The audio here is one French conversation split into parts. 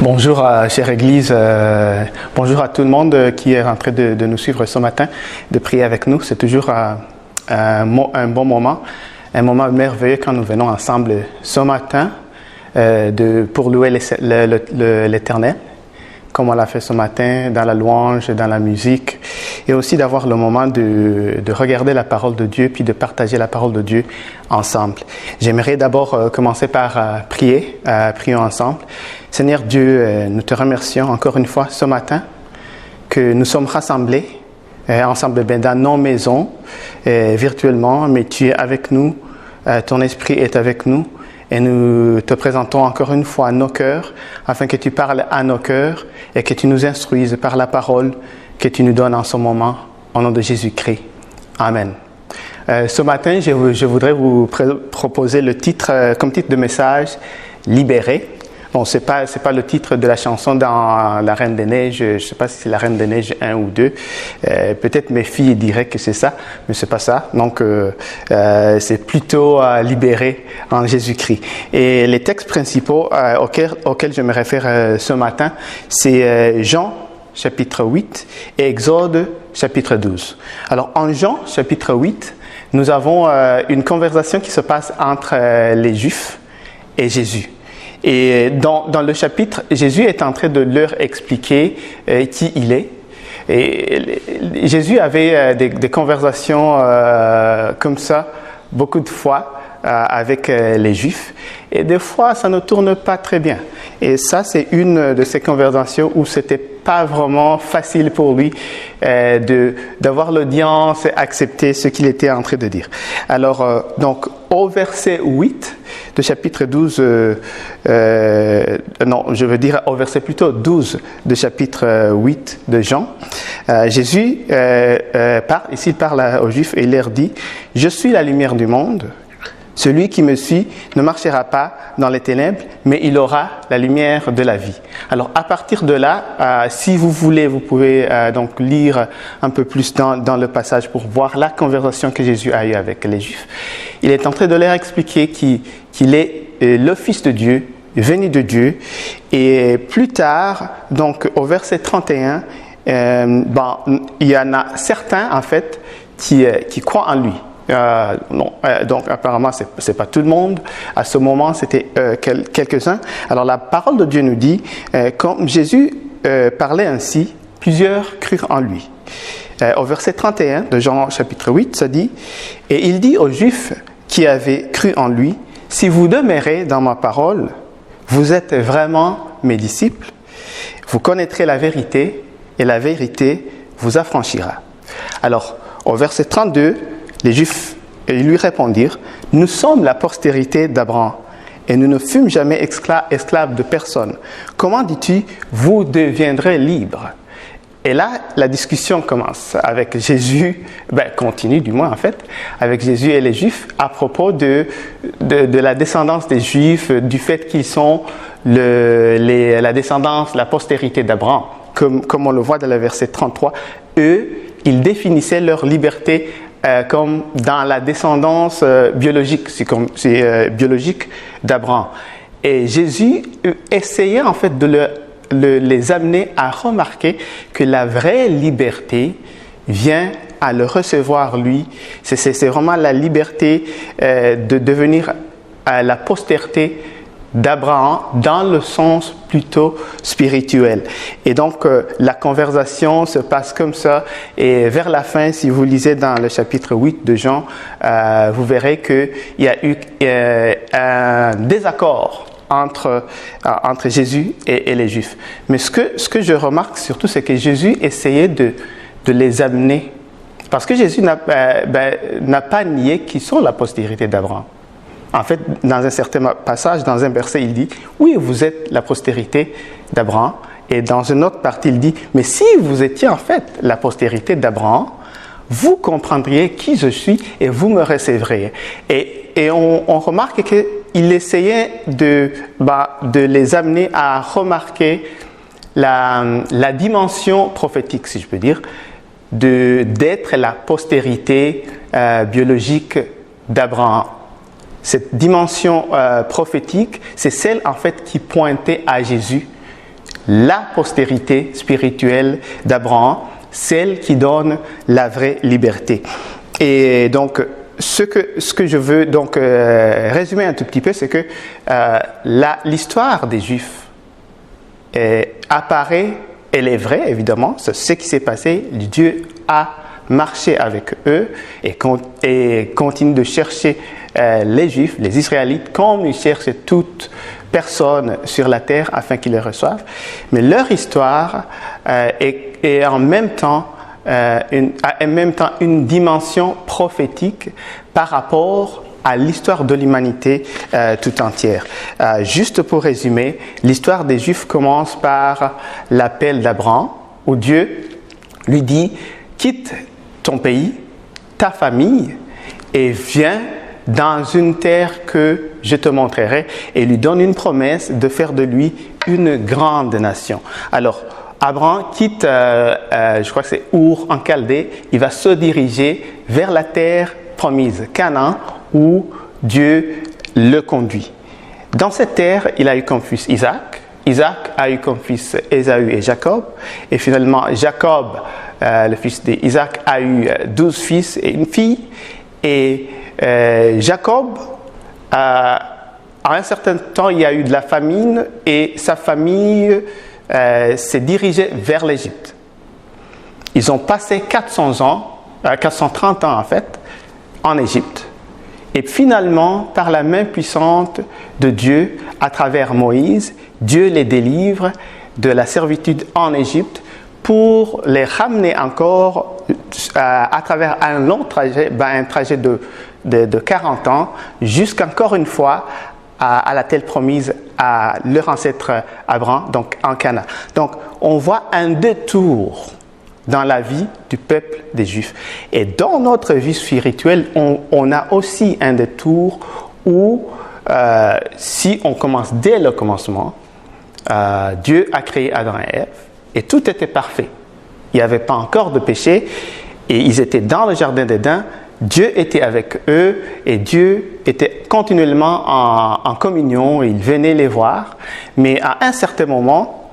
Bonjour, chère Église. Bonjour à tout le monde qui est en train de nous suivre ce matin, de prier avec nous. C'est toujours un bon moment, un moment merveilleux quand nous venons ensemble ce matin pour louer l'Éternel, comme on l'a fait ce matin dans la louange, dans la musique, et aussi d'avoir le moment de regarder la parole de Dieu, puis de partager la parole de Dieu ensemble. J'aimerais d'abord commencer par prier. Prions ensemble. Seigneur Dieu, nous te remercions encore une fois ce matin que nous sommes rassemblés ensemble dans nos maisons, virtuellement, mais tu es avec nous, ton esprit est avec nous. Et nous te présentons encore une fois nos cœurs, afin que tu parles à nos cœurs et que tu nous instruises par la parole que tu nous donnes en ce moment, au nom de Jésus-Christ. Amen. Ce matin, je voudrais vous proposer le titre, comme titre de message, « Libéré ». Bon, c'est pas le titre de la chanson dans La Reine des Neiges. Je sais pas si c'est La Reine des Neiges 1 ou 2. Peut-être mes filles diraient que c'est ça, mais c'est pas ça. Donc, c'est plutôt libéré en Jésus-Christ. Et les textes principaux auxquels je me réfère ce matin, c'est Jean, chapitre 8, et Exode, chapitre 12. Alors, en Jean, chapitre 8, nous avons une conversation qui se passe entre les Juifs et Jésus. Et dans le chapitre, Jésus est en train de leur expliquer qui il est. Et Jésus avait des conversations comme ça beaucoup de fois avec les Juifs. Et des fois, ça ne tourne pas très bien. Et ça, c'est une de ces conversations où c'était pas vraiment facile pour lui d'avoir l'audience et accepter ce qu'il était en train de dire. Alors, donc, au verset 8 de chapitre 12, je veux dire au verset plutôt 12 de chapitre 8 de Jean, Jésus parle aux Juifs et il leur dit « Je suis la lumière du monde. Celui qui me suit ne marchera pas dans les ténèbres, mais il aura la lumière de la vie. » Alors, à partir de là, si vous voulez, vous pouvez donc lire un peu plus dans le passage pour voir la conversation que Jésus a eue avec les Juifs. Il est en train de leur expliquer qu'il est le Fils de Dieu, venu de Dieu. Et plus tard, donc au verset 31, il y en a certains, en fait, qui croient en lui. Donc apparemment c'est pas tout le monde. À ce moment c'était quelques-uns. Alors la parole de Dieu nous dit comme Jésus parlait ainsi, plusieurs crurent en lui. Au verset 31 de Jean chapitre 8, ça dit « Et il dit aux Juifs qui avaient cru en lui, si vous demeurez dans ma parole, vous êtes vraiment mes disciples, vous connaîtrez la vérité et la vérité vous affranchira. » Alors au verset 32, les Juifs lui répondirent, « Nous sommes la postérité d'Abraham, et nous ne fûmes jamais esclaves de personne. Comment dis-tu, vous deviendrez libres ?» Et là, la discussion commence avec Jésus, continue du moins en fait, avec Jésus et les Juifs à propos de la descendance des Juifs, du fait qu'ils sont la descendance, la postérité d'Abraham. Comme on le voit dans le verset 33, eux, ils définissaient leur liberté comme dans la descendance biologique, biologique d'Abraham. Et Jésus essayait en fait de les amener à remarquer que la vraie liberté vient à le recevoir lui. C'est vraiment la liberté de devenir la postérité d'Abraham dans le sens plutôt spirituel. Et donc, la conversation se passe comme ça. Et vers la fin, si vous lisez dans le chapitre 8 de Jean, vous verrez qu'il y a eu un désaccord entre Jésus et les Juifs. Mais ce que je remarque surtout, c'est que Jésus essayait de les amener. Parce que Jésus n'a pas nié qu'ils sont la postérité d'Abraham. En fait, dans un certain passage, dans un verset, il dit « Oui, vous êtes la postérité d'Abraham. » Et dans une autre partie, il dit « Mais si vous étiez en fait la postérité d'Abraham, vous comprendriez qui je suis et vous me recevriez. » Et on remarque qu'il essayait de les amener à remarquer la dimension prophétique, si je peux dire, d'être la postérité biologique d'Abraham. Cette dimension prophétique, c'est celle en fait qui pointait à Jésus la postérité spirituelle d'Abraham, celle qui donne la vraie liberté. Et donc, ce que je veux donc résumer un tout petit peu, c'est que l'histoire des Juifs apparaît, elle est vraie évidemment, c'est ce qui s'est passé. Dieu a marché avec eux et continue de chercher les Juifs, les Israélites, comme il cherche toute personne sur la terre afin qu'ils les reçoivent. Mais leur histoire est en même temps une dimension prophétique par rapport à l'histoire de l'humanité tout entière. Juste pour résumer, l'histoire des Juifs commence par l'appel d'Abraham, où Dieu lui dit « Quitte ton pays, ta famille, et viens dans une terre que je te montrerai », et lui donne une promesse de faire de lui une grande nation. Alors, Abraham quitte, je crois que c'est Our en Chaldée, il va se diriger vers la terre promise, Canaan, où Dieu le conduit. Dans cette terre, il a eu comme fils Isaac. Isaac a eu comme fils Ésaü et Jacob. Et finalement, Jacob, le fils d'Isaac, a eu 12 fils et une fille. Et Jacob, à un certain temps, il y a eu de la famine et sa famille s'est dirigée vers l'Égypte. Ils ont passé 430 ans en fait, en Égypte. Et finalement, par la main puissante de Dieu, à travers Moïse, Dieu les délivre de la servitude en Égypte pour les ramener encore à travers un long trajet, un trajet de 40 ans, jusqu'encore une fois à la terre promise à leur ancêtre Abraham, donc en Canaan. Donc, on voit un détour dans la vie du peuple des Juifs. Et dans notre vie spirituelle, on a aussi un détour où, si on commence dès le commencement, Dieu a créé Adam et Ève, et tout était parfait. Il n'y avait pas encore de péché, et ils étaient dans le jardin d'Éden. Dieu était avec eux, et Dieu était continuellement en communion, et il venait les voir. Mais à un certain moment,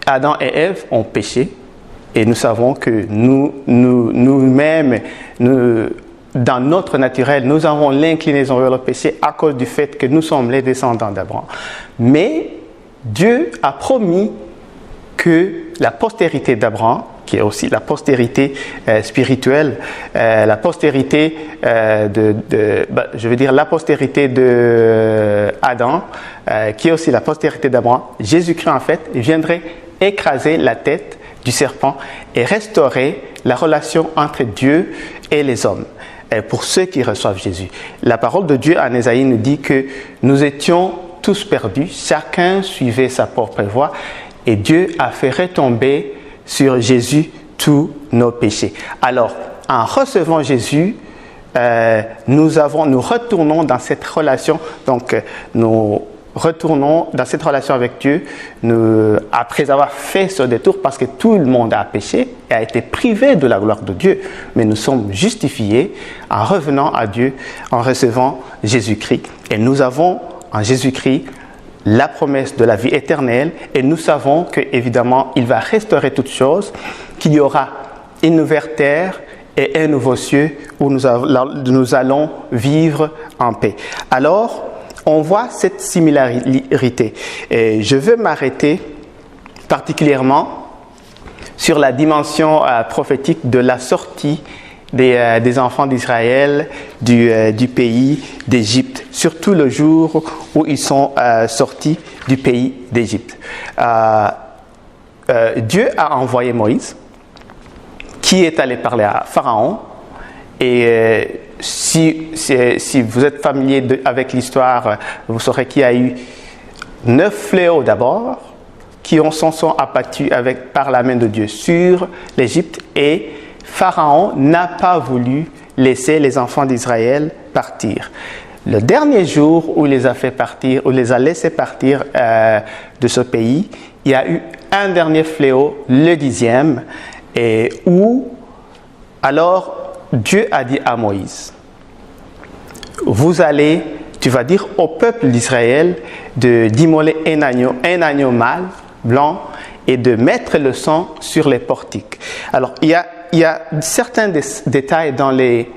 Adam et Ève ont péché, et nous savons que nous-mêmes, dans notre naturel, nous avons l'inclinaison vers le péché à cause du fait que nous sommes les descendants d'Abraham. Mais Dieu a promis que la postérité d'Abraham, qui est aussi la postérité spirituelle, la postérité la postérité de Adam, qui est aussi la postérité d'Abraham, Jésus-Christ en fait, viendrait écraser la tête du serpent et restaurer la relation entre Dieu et les hommes, pour ceux qui reçoivent Jésus. La parole de Dieu en Ésaïe nous dit que nous étions tous perdus, chacun suivait sa propre voie, et Dieu a fait retomber sur Jésus tous nos péchés. Alors, en recevant Jésus, nous retournons dans cette relation, donc nous retournons dans cette relation avec Dieu, après avoir fait ce détour, parce que tout le monde a péché et a été privé de la gloire de Dieu, mais nous sommes justifiés en revenant à Dieu, en recevant Jésus-Christ. Et nous avons en Jésus-Christ la promesse de la vie éternelle, et nous savons qu'évidemment, il va restaurer toutes choses, qu'il y aura une nouvelle terre et un nouveau ciel où nous allons vivre en paix. Alors, on voit cette similarité. Et je veux m'arrêter particulièrement sur la dimension prophétique de la sortie des enfants d'Israël du pays d'Égypte, surtout le jour où ils sont sortis du pays d'Égypte. Dieu a envoyé Moïse, qui est allé parler à Pharaon, et si vous êtes familier avec l'histoire, vous saurez qu'il y a eu 9 fléaux d'abord, qui sont abattus par la main de Dieu sur l'Égypte, et Pharaon n'a pas voulu laisser les enfants d'Israël partir. Le dernier jour où il les a fait partir, où il les a laissés partir de ce pays, il y a eu un dernier fléau, le 10e, et où alors Dieu a dit à Moïse, tu vas dire au peuple d'Israël d'immoler un agneau mâle blanc et de mettre le sang sur les portiques. Alors, il y a certains détails dans les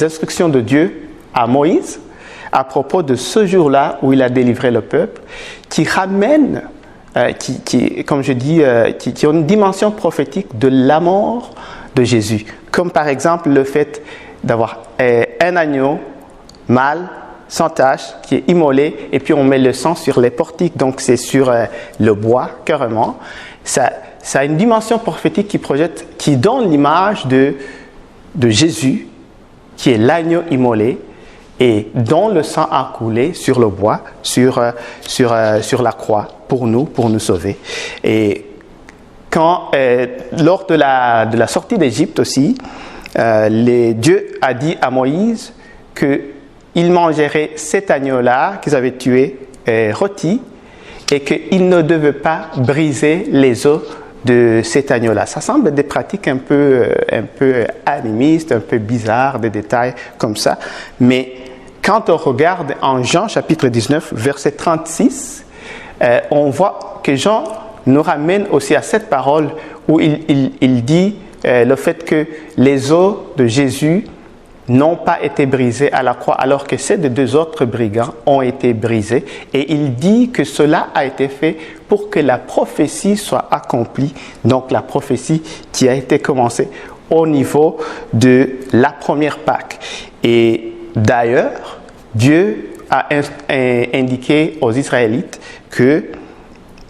instructions de Dieu à Moïse à propos de ce jour-là où il a délivré le peuple, qui ramènent, comme je dis, qui ont une dimension prophétique de la mort de Jésus. Comme par exemple le fait d'avoir un agneau mâle, sans tache, qui est immolé, et puis on met le sang sur les portiques, donc c'est sur le bois, carrément. Ça a une dimension prophétique qui donne l'image de Jésus, qui est l'agneau immolé, et dont le sang a coulé sur le bois, sur la croix, pour nous sauver. Et lors de la sortie d'Égypte aussi, Dieu a dit à Moïse qu'il mangerait cet agneau-là qu'ils avaient tué, rôti, et qu'il ne devait pas briser les os de cet agneau-là. Ça semble des pratiques un peu animistes, un peu bizarres, des détails comme ça. Mais quand on regarde en Jean chapitre 19, verset 36, on voit que Jean nous ramène aussi à cette parole où il dit le fait que les os de Jésus n'ont pas été brisés à la croix, alors que ces deux autres brigands ont été brisés. Et il dit que cela a été fait pour que la prophétie soit accomplie. Donc la prophétie qui a été commencée au niveau de la première Pâque. Et d'ailleurs, Dieu a indiqué aux Israélites que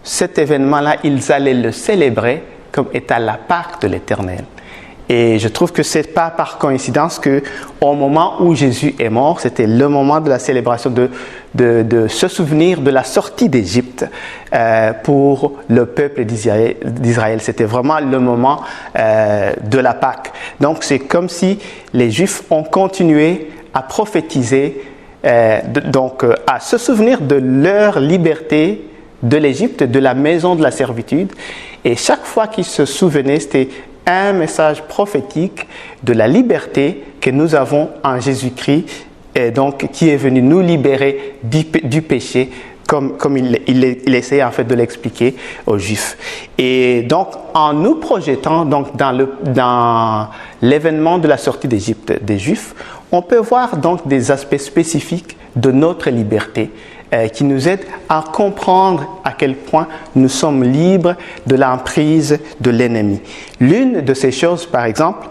cet événement-là, ils allaient le célébrer comme étant la Pâque de l'Éternel. Et je trouve que ce n'est pas par coïncidence qu'au moment où Jésus est mort, c'était le moment de la célébration de se souvenir de la sortie d'Égypte pour le peuple d'Israël. C'était vraiment le moment de la Pâque. Donc c'est comme si les Juifs ont continué à prophétiser, à se souvenir de leur liberté de l'Égypte, de la maison de la servitude. Et chaque fois qu'ils se souvenaient, c'était un message prophétique de la liberté que nous avons en Jésus-Christ, et donc qui est venu nous libérer du péché, comme il essayait en fait de l'expliquer aux Juifs. Et donc, en nous projetant donc dans l'événement de la sortie d'Égypte des Juifs, on peut voir donc des aspects spécifiques de notre liberté qui nous aident à comprendre à quel point nous sommes libres de l'emprise de l'ennemi. L'une de ces choses, par exemple,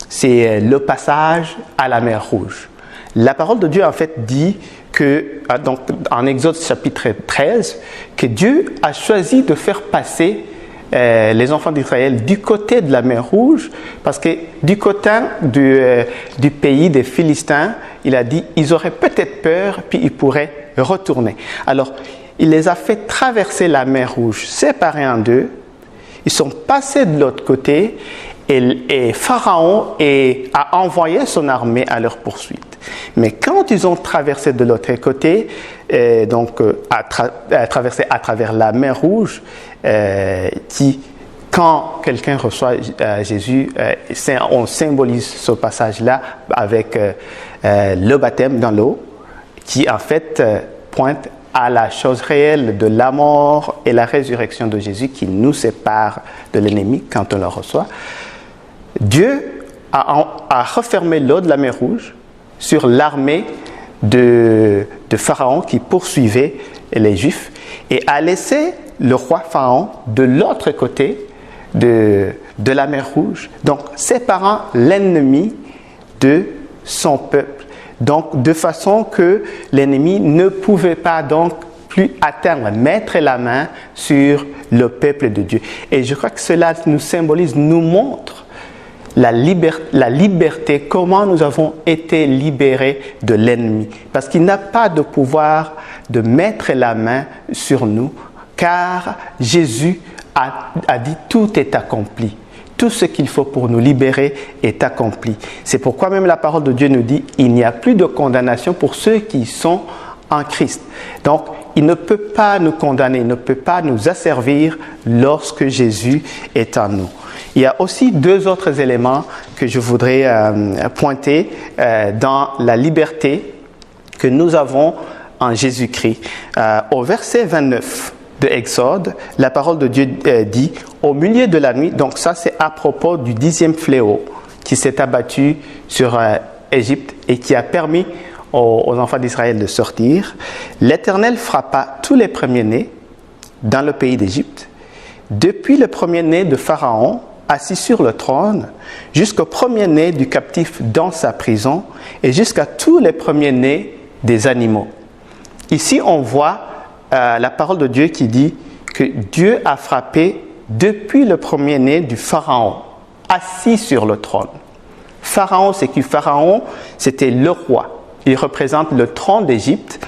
c'est le passage à la mer Rouge. La parole de Dieu, en fait, dit que, donc, en Exode chapitre 13, que Dieu a choisi de faire passer les enfants d'Israël du côté de la mer Rouge, parce que du côté du pays des Philistins, il a dit, ils auraient peut-être peur, puis ils pourraient retourner. Alors, il les a fait traverser la mer Rouge, séparés en deux. Ils sont passés de l'autre côté, et Pharaon a envoyé son armée à leur poursuite. Mais quand ils ont traversé de l'autre côté, traversé à travers la mer Rouge, quand quelqu'un reçoit Jésus, on symbolise ce passage-là avec le baptême dans l'eau, qui en fait pointe à la chose réelle de la mort et la résurrection de Jésus qui nous sépare de l'ennemi quand on le reçoit. Dieu a refermé l'eau de la mer Rouge sur l'armée de Pharaon qui poursuivait les Juifs et a laissé le roi Pharaon de l'autre côté de la mer Rouge, donc séparant l'ennemi de son peuple. Donc, de façon que l'ennemi ne pouvait pas donc plus atteindre, mettre la main sur le peuple de Dieu. Et je crois que cela nous symbolise, nous montre la liberté, comment nous avons été libérés de l'ennemi. Parce qu'il n'a pas de pouvoir de mettre la main sur nous, car Jésus a dit tout est accompli. Tout ce qu'il faut pour nous libérer est accompli. C'est pourquoi même la parole de Dieu nous dit il n'y a plus de condamnation pour ceux qui sont en Christ. Donc, il ne peut pas nous condamner, il ne peut pas nous asservir lorsque Jésus est en nous. Il y a aussi deux autres éléments que je voudrais pointer dans la liberté que nous avons en Jésus-Christ. Au verset 29 de Exode, la parole de Dieu dit « Au milieu de la nuit », donc ça c'est à propos du 10e fléau qui s'est abattu sur Égypte et qui a permis aux enfants d'Israël de sortir. L'Éternel frappa tous les premiers-nés dans le pays d'Égypte, depuis le premier-né de Pharaon, assis sur le trône, jusqu'au premier-né du captif dans sa prison, et jusqu'à tous les premiers-nés des animaux. Ici, on voit la parole de Dieu qui dit que Dieu a frappé depuis le premier-né du Pharaon, assis sur le trône. Pharaon, c'est qui? Pharaon, c'était le roi. Il représente le trône d'Égypte.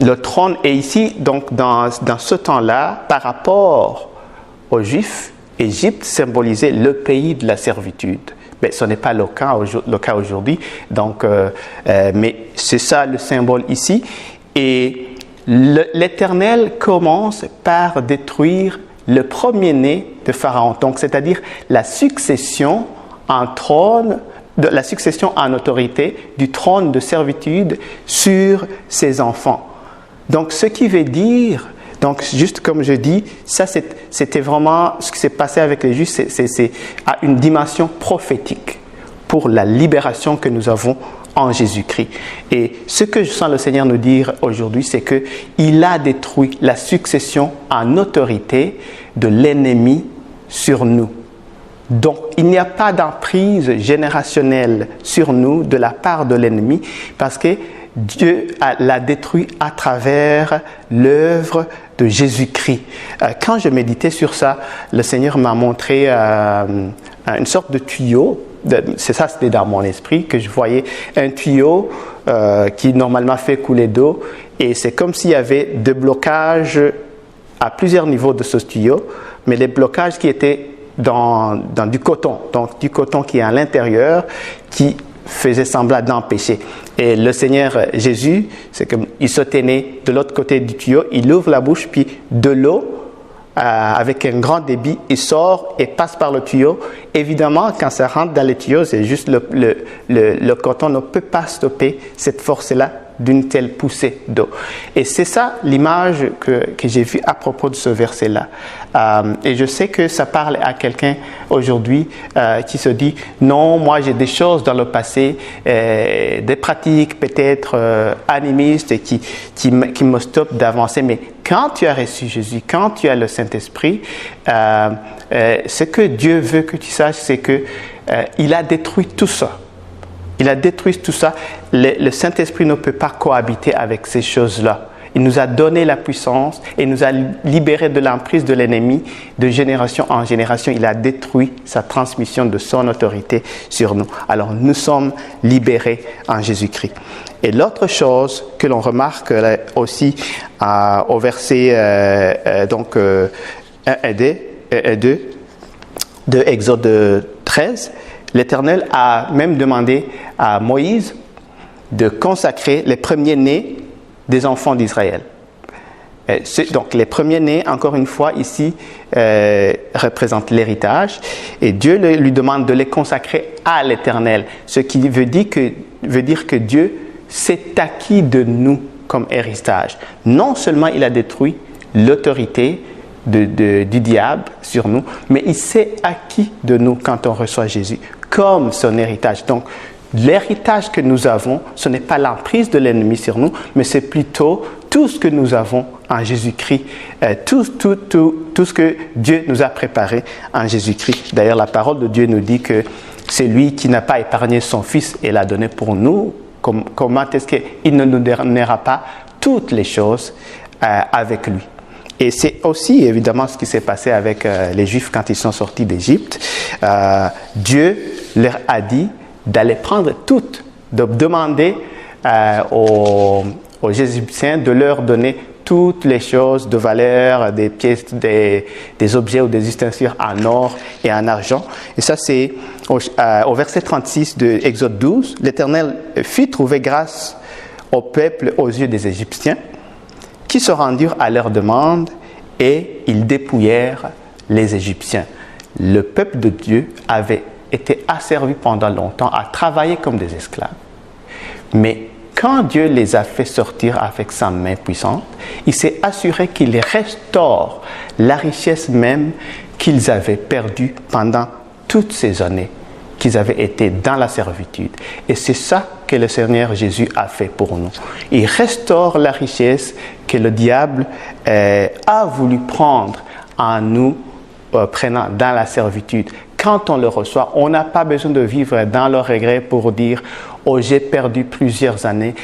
Le trône est ici, donc dans ce temps-là, par rapport aux Juifs, Égypte symbolisait le pays de la servitude. Mais ce n'est pas le cas aujourd'hui, donc, mais c'est ça le symbole ici. Et l'Éternel commence par détruire le premier-né de Pharaon, donc c'est-à-dire la succession en trône, la succession en autorité du trône de servitude sur ses enfants. Donc ce qui veut dire, donc juste comme je dis, ça c'était vraiment ce qui s'est passé avec les Juifs, c'est à une dimension prophétique pour la libération que nous avons en Jésus-Christ. Et ce que je sens le Seigneur nous dire aujourd'hui, c'est qu'il a détruit la succession en autorité de l'ennemi sur nous. Donc, il n'y a pas d'emprise générationnelle sur nous de la part de l'ennemi parce que Dieu l'a détruit à travers l'œuvre de Jésus-Christ. Quand je méditais sur ça, le Seigneur m'a montré une sorte de tuyau. C'était dans mon esprit que je voyais un tuyau qui normalement fait couler d'eau et c'est comme s'il y avait des blocages à plusieurs niveaux de ce tuyau, mais les blocages qui étaient dans du coton, donc du coton qui est à l'intérieur, qui faisait semblant d'empêcher. Et le Seigneur Jésus, c'est comme il se tenait de l'autre côté du tuyau, il ouvre la bouche, puis de l'eau, avec un grand débit, il sort et passe par le tuyau. Évidemment, quand ça rentre dans le tuyau, c'est juste le coton ne peut pas stopper cette force-là d'une telle poussée d'eau. Et c'est ça l'image que j'ai vue à propos de ce verset-là. Et je sais que ça parle à quelqu'un aujourd'hui qui se dit « Non, moi j'ai des choses dans le passé, des pratiques peut-être animistes qui me stoppent d'avancer. » Mais quand tu as reçu Jésus, quand tu as le Saint-Esprit, ce que Dieu veut que tu saches, c'est qu'il a détruit tout ça. Il a détruit tout ça. Le Saint-Esprit ne peut pas cohabiter avec ces choses-là. Il nous a donné la puissance et nous a libérés de l'emprise de l'ennemi de génération en génération. Il a détruit sa transmission de son autorité sur nous. Alors nous sommes libérés en Jésus-Christ. Et l'autre chose que l'on remarque aussi au verset 1 et 2 de Exode 13, l'Éternel a même demandé à Moïse de consacrer les premiers-nés des enfants d'Israël. Donc les premiers-nés, encore une fois, ici, représentent l'héritage. Et Dieu lui demande de les consacrer à l'Éternel. Ce qui veut dire que Dieu s'est acquis de nous comme héritage. Non seulement il a détruit l'autorité du diable sur nous, mais il s'est acquis de nous quand on reçoit Jésus comme son héritage. Donc, l'héritage que nous avons, ce n'est pas l'emprise de l'ennemi sur nous, mais c'est plutôt tout ce que nous avons en Jésus-Christ, tout ce que Dieu nous a préparé en Jésus-Christ. D'ailleurs, la parole de Dieu nous dit que c'est lui qui n'a pas épargné son Fils et l'a donné pour nous. Comment est-ce qu'il ne nous donnera pas toutes les choses avec lui? Et c'est aussi évidemment ce qui s'est passé avec les Juifs quand ils sont sortis d'Égypte. Dieu leur a dit d'aller prendre toutes, de demander aux Égyptiens de leur donner toutes les choses de valeur, des pièces, des objets ou des ustensiles en or et en argent. Et ça, c'est au verset 36 de Exode 12. L'Éternel fit trouver grâce au peuple aux yeux des Égyptiens, qui se rendirent à leur demande et ils dépouillèrent les Égyptiens. Le peuple de Dieu avait été asservi pendant longtemps à travailler comme des esclaves. Mais quand Dieu les a fait sortir avec sa main puissante, il s'est assuré qu'il restaure la richesse même qu'ils avaient perdue pendant toutes ces années qu'ils avaient été dans la servitude. Et c'est ça que le Seigneur Jésus a fait pour nous. Il restaure la richesse que le diable a voulu prendre en nous prenant dans la servitude. Quand on le reçoit, on n'a pas besoin de vivre dans le regret pour dire « Oh, j'ai perdu plusieurs années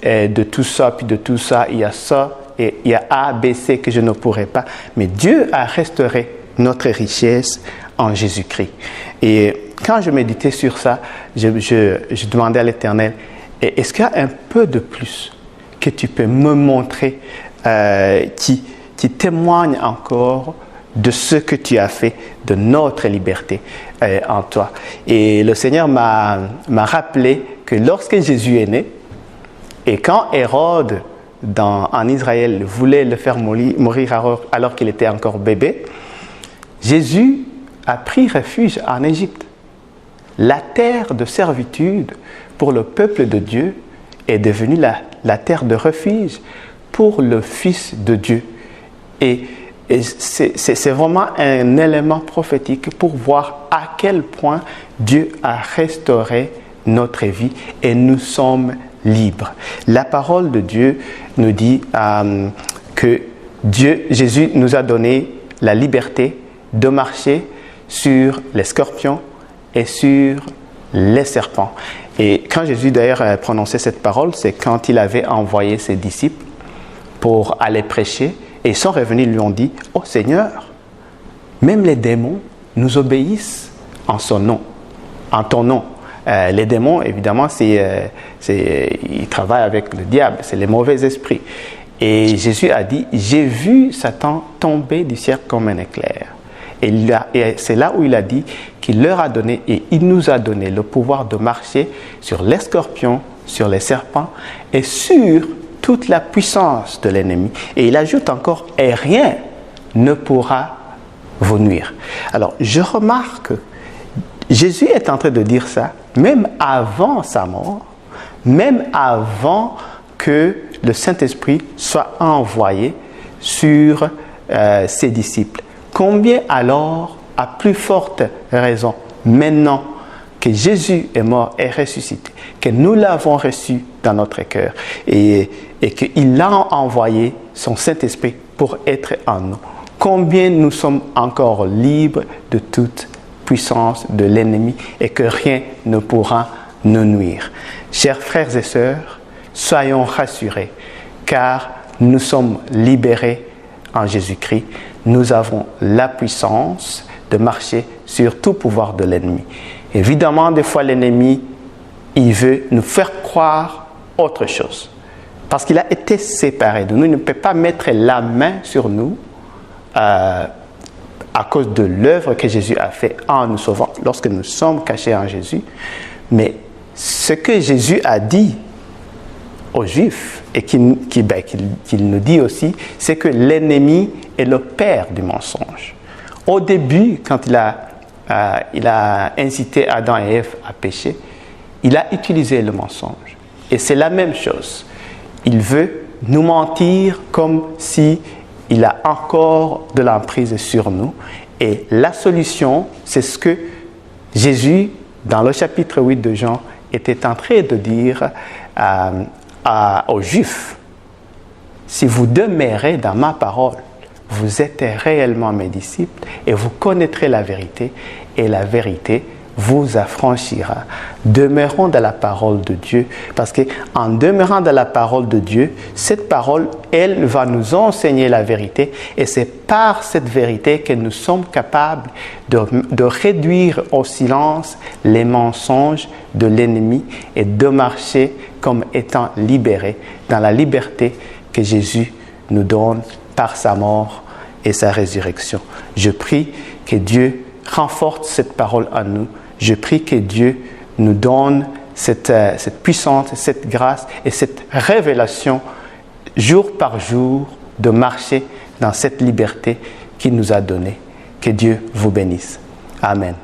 de tout ça, puis de tout ça, il y a ça, et il y a A, B, C que je ne pourrais pas. » Mais Dieu a restauré notre richesse en Jésus-Christ. Et quand je méditais sur ça, je demandais à l'Éternel, est-ce qu'il y a un peu de plus que tu peux me montrer qui témoigne encore de ce que tu as fait, de notre liberté en toi. Et le Seigneur m'a rappelé que lorsque Jésus est né, et quand Hérode en Israël voulait le faire mourir alors qu'il était encore bébé, Jésus a pris refuge en Égypte. La terre de servitude pour le peuple de Dieu est devenue la terre de refuge pour le Fils de Dieu. Et c'est vraiment un élément prophétique pour voir à quel point Dieu a restauré notre vie et nous sommes libres. La parole de Dieu nous dit que Jésus nous a donné la liberté de marcher sur les scorpions et sur les serpents. Et quand Jésus d'ailleurs a prononcé cette parole, c'est quand il avait envoyé ses disciples pour aller prêcher. Et ils sont revenus, ils lui ont dit, « Oh Seigneur, même les démons nous obéissent en son nom, en ton nom. » Les démons, évidemment, ils travaillent avec le diable, c'est les mauvais esprits. Et Jésus a dit, « J'ai vu Satan tomber du ciel comme un éclair. » Et c'est là où il a dit qu'il leur a donné et il nous a donné le pouvoir de marcher sur les scorpions, sur les serpents et sur toute la puissance de l'ennemi. Et il ajoute encore, et rien ne pourra vous nuire. Alors, je remarque que Jésus est en train de dire ça, même avant sa mort, même avant que le Saint-Esprit soit envoyé sur ses disciples. Combien alors, à plus forte raison, maintenant que Jésus est mort et ressuscité, que nous l'avons reçu dans notre cœur et qu'il a envoyé son Saint-Esprit pour être en nous. Combien nous sommes encore libres de toute puissance de l'ennemi et que rien ne pourra nous nuire. Chers frères et sœurs, soyons rassurés car nous sommes libérés en Jésus-Christ. Nous avons la puissance de marcher sur tout pouvoir de l'ennemi. Évidemment, des fois, l'ennemi, il veut nous faire croire autre chose. Parce qu'il a été séparé de nous. Il ne peut pas mettre la main sur nous à cause de l'œuvre que Jésus a fait en nous sauvant, lorsque nous sommes cachés en Jésus. Mais ce que Jésus a dit aux Juifs, et qu'il nous dit aussi, c'est que l'ennemi est le père du mensonge. Au début, quand il a incité Adam et Ève à pécher, il a utilisé le mensonge. Et c'est la même chose. Il veut nous mentir comme si il a encore de l'emprise sur nous. Et la solution, c'est ce que Jésus, dans le chapitre 8 de Jean, était en train de dire aux Juifs. Si vous demeurez dans ma parole, vous êtes réellement mes disciples et vous connaîtrez la vérité et la vérité vous affranchira. Demeurons dans la parole de Dieu parce qu'en demeurant dans la parole de Dieu, cette parole, elle va nous enseigner la vérité et c'est par cette vérité que nous sommes capables de réduire au silence les mensonges de l'ennemi et de marcher comme étant libérés dans la liberté que Jésus nous donne par sa mort et sa résurrection. Je prie que Dieu renforce cette parole en nous. Je prie que Dieu nous donne cette puissance, cette grâce et cette révélation jour par jour de marcher dans cette liberté qu'il nous a donnée. Que Dieu vous bénisse. Amen.